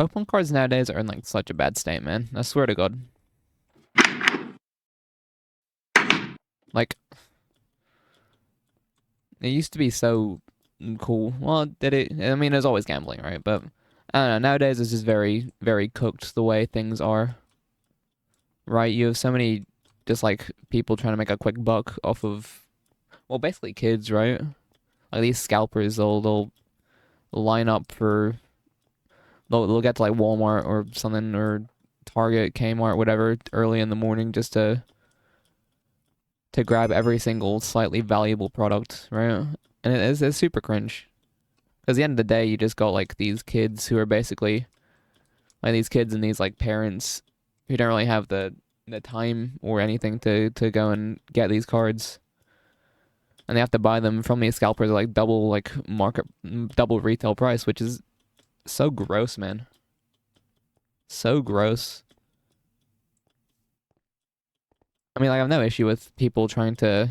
Pokemon cards nowadays are in like such a bad state, man. I swear to God. Like, it used to be so cool. Well, did it? I mean, there's always gambling, right? But I don't know. Nowadays, it's just very, very cooked the way things are. Right? You have so many just like people trying to make a quick buck off of, well, basically kids, right? Like these scalpers, they'll line up for, they'll get to like Walmart or something or Target, Kmart, whatever, early in the morning just to grab every single slightly valuable product, right? And it's super cringe. Because at the end of the day, you just got like these kids who are basically like these kids and these like parents who don't really have the time or anything to go and get these cards. And they have to buy them from these scalpers at like double retail price, which is so gross, man. So gross. I mean, like, I have no issue with people trying to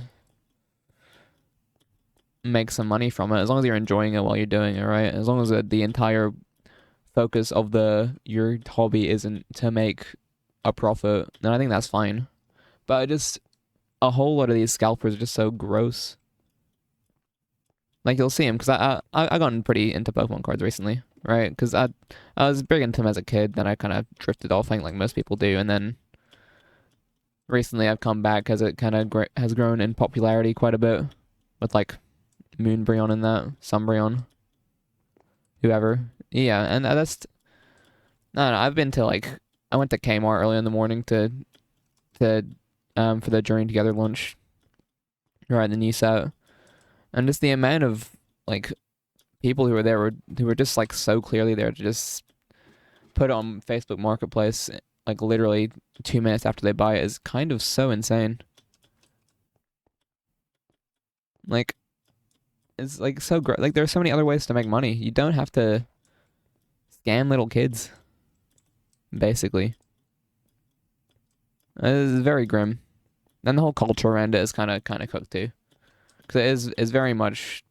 make some money from it, as long as you're enjoying it while you're doing it, right? As long as the entire focus of your hobby isn't to make a profit, then I think that's fine. But a whole lot of these scalpers are just so gross. Like, you'll see them, because I gotten pretty into Pokemon cards recently, right? Because I was big into them as a kid, then I kind of drifted off, I think like most people do, and then recently I've come back as it kind of has grown in popularity quite a bit, with like Moonbreon and that, Sumbreon, whoever. Yeah, and that's, I don't know, I've been to like, I went to Kmart early in the morning to for the Journey Together lunch, right, the new set. And just the amount of like people who were there who were just like so clearly there to just put it on Facebook Marketplace like literally 2 minutes after they buy it is kind of so insane. Like, it's like so great. Like, there are so many other ways to make money. You don't have to scam little kids, basically. It is very grim. And the whole culture around it is kind of cooked too. Because it's very much,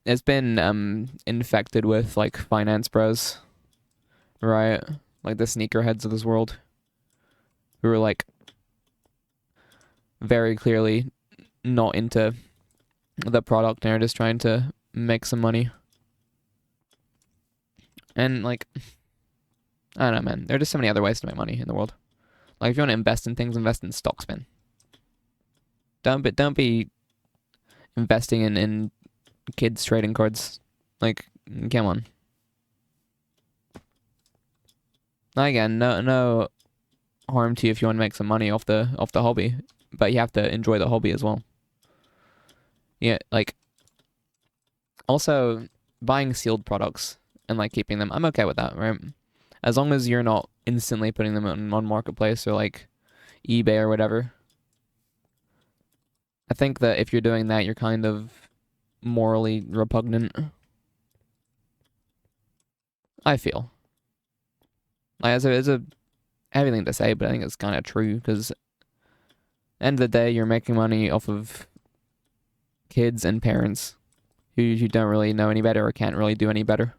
it's been infected with like finance bros, right? Like the sneakerheads of this world, who are like very clearly not into the product and are just trying to make some money. And like, I don't know, man. There are just so many other ways to make money in the world. Like, if you want to invest in things, invest in stocks, man. Don't be investing in kids trading cards. Like, come on. Again, no harm to you if you want to make some money off the hobby, but you have to enjoy the hobby as well. Yeah, like, also buying sealed products and like keeping them, I'm okay with that, right? As long as you're not instantly putting them on Marketplace or like eBay or whatever. I think that if you're doing that, you're kind of morally repugnant. I feel. Like, it's a heavy thing to say, but I think it's kind of true, because end of the day, you're making money off of kids and parents who don't really know any better or can't really do any better.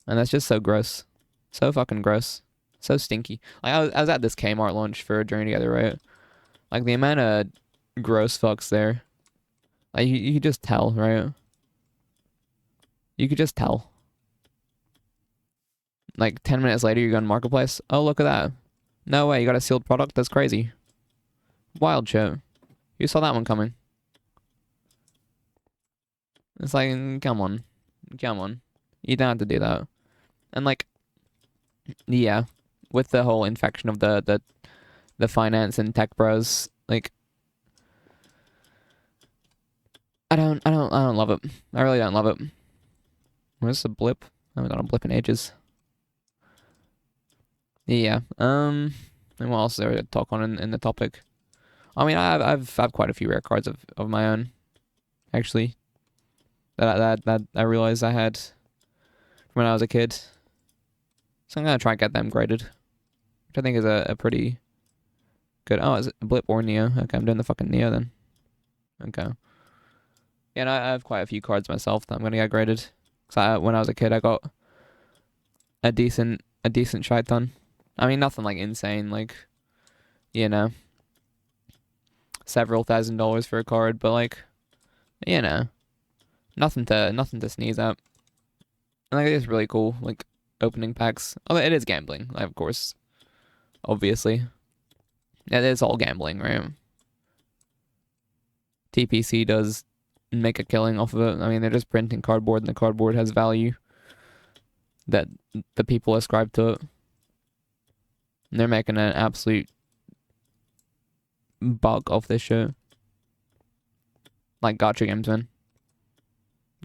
And that's just so gross. So fucking gross. So stinky. Like, I was at this Kmart lunch for a Journey Together, right? Like, the amount of gross fucks there. Like, you could just tell, right? You could just tell. Like, 10 minutes later, you go on Marketplace. Oh, look at that. No way, you got a sealed product? That's crazy. Wild shit. You saw that one coming. It's like, come on. Come on. You don't have to do that. And like, yeah, with the whole infection of the finance and tech bros, like, I don't love it. I really don't love it. Where's the blip? I haven't got a blip in ages. Yeah. And what else is there to talk on in the topic? I mean, I've quite a few rare cards of my own, actually. That I realized I had when I was a kid. So I'm gonna try and get them graded, which I think is a pretty good. Oh, is it a blip or Neo? Okay, I'm doing the fucking Neo then. Okay. Yeah, and I have quite a few cards myself that I'm gonna get graded. Cause when I was a kid, I got a decent shite ton. I mean, nothing like insane, like, you know, several $1,000s for a card, but like, you know, nothing to sneeze at. I think it's really cool, like opening packs. Although it is gambling, like, of course, obviously. It is all gambling, right? TPC does make a killing off of it. I mean, they're just printing cardboard, and the cardboard has value that the people ascribe to it. And they're making an absolute buck off this shit. Like gacha games, man.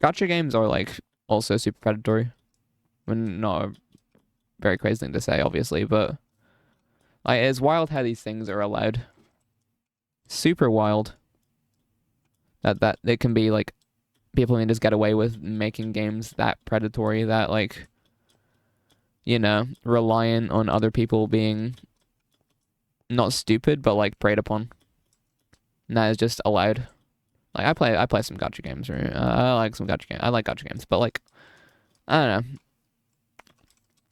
Gacha games are like also super predatory. When not a very crazy thing to say, obviously, but like it's wild how these things are allowed. Super wild. That it can be like people can just get away with making games that predatory, that like, you know, reliant on other people being not stupid but like preyed upon. And that is just allowed. Like I play some gacha games, right? I like some gacha games. I like gacha games, but like I don't know.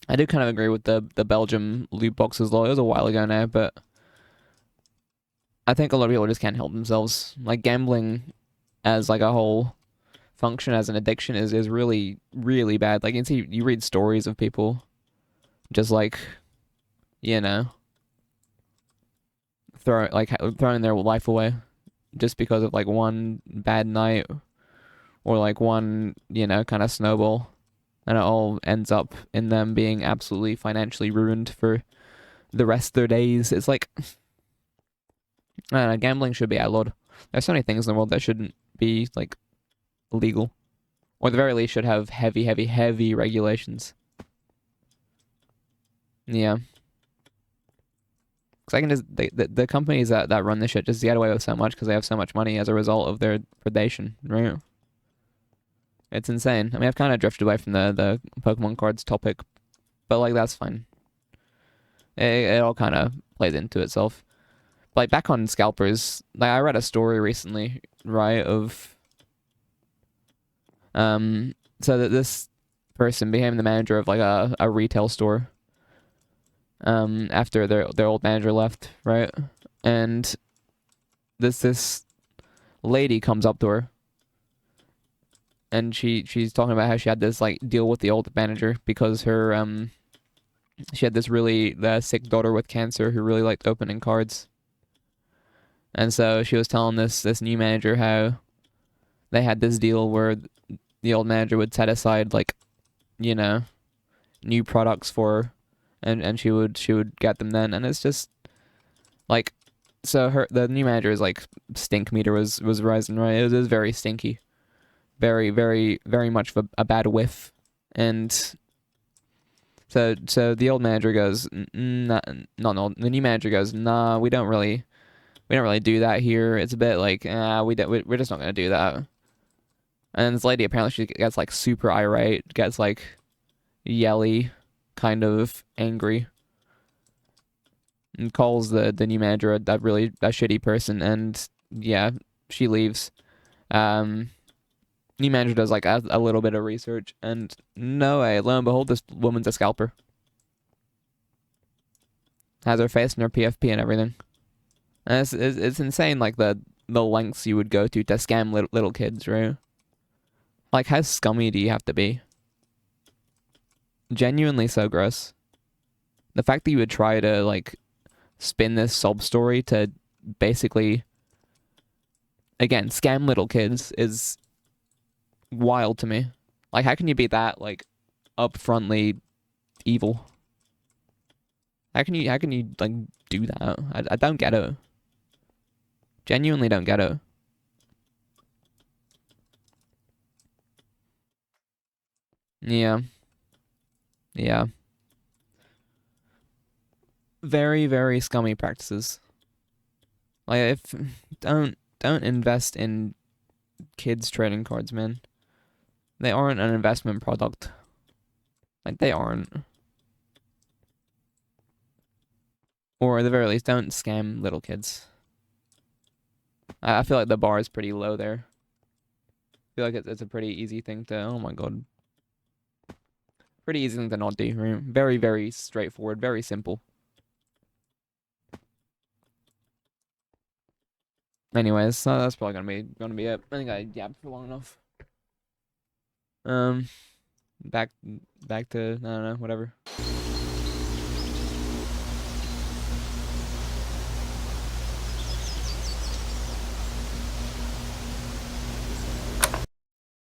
I do kind of agree with the Belgium loot boxes law. It was a while ago now, but I think a lot of people just can't help themselves. Like gambling as like a whole function as an addiction is really, really bad. Like you read stories of people just like, you know, throwing their life away just because of like one bad night or like one, you know, kind of snowball. And it all ends up in them being absolutely financially ruined for the rest of their days. It's like, I don't know, gambling should be outlawed. There's so many things in the world that shouldn't be like legal, or at the very least should have heavy, heavy, heavy regulations. Yeah, because I can just the companies that run this shit just get away with so much because they have so much money as a result of their predation, right? It's insane. I mean, I've kind of drifted away from the Pokemon cards topic, but like that's fine. It all kind of plays into itself. Like back on Scalpers, like I read a story recently, right, of so that this person became the manager of like a retail store after their old manager left, right? And this lady comes up to her and she's talking about how she had this like deal with the old manager because her she had this really sick daughter with cancer who really liked opening cards. And so she was telling this new manager how they had this deal where the old manager would set aside like, you know, new products for her, and she would get them then. And it's just like, so the new manager's like stink meter was rising, right? It was very stinky, very, very, very much of a bad whiff. And so the old manager goes, nah, not old, the new manager goes, nah, we don't really do that here. It's a bit like, we're just not gonna do that. And this lady apparently she gets like super irate, gets like yelly, kind of angry, and calls the new manager a shitty person. And yeah, she leaves. New manager does like a little bit of research, and no way, lo and behold, this woman's a scalper. Has her face in her PFP and everything. And it's insane, like the lengths you would go to scam little kids, right? Like, how scummy do you have to be? Genuinely so gross. The fact that you would try to like spin this sob story to basically, again, scam little kids is wild to me. Like, how can you be that like upfrontly evil? How can you like do that? I don't get it. Genuinely don't get it. Yeah. Yeah. Very, very scummy practices. Like if don't invest in kids trading cards, man. They aren't an investment product. Like they aren't. Or at the very least, don't scam little kids. I feel like the bar is pretty low there. I feel like it's a pretty easy thing to. Oh my god. Pretty easy thing to not do, right? Very, very straightforward, very simple. Anyways, so that's probably gonna be it. I think I yapped for long enough. Um, back back to I don't know, whatever.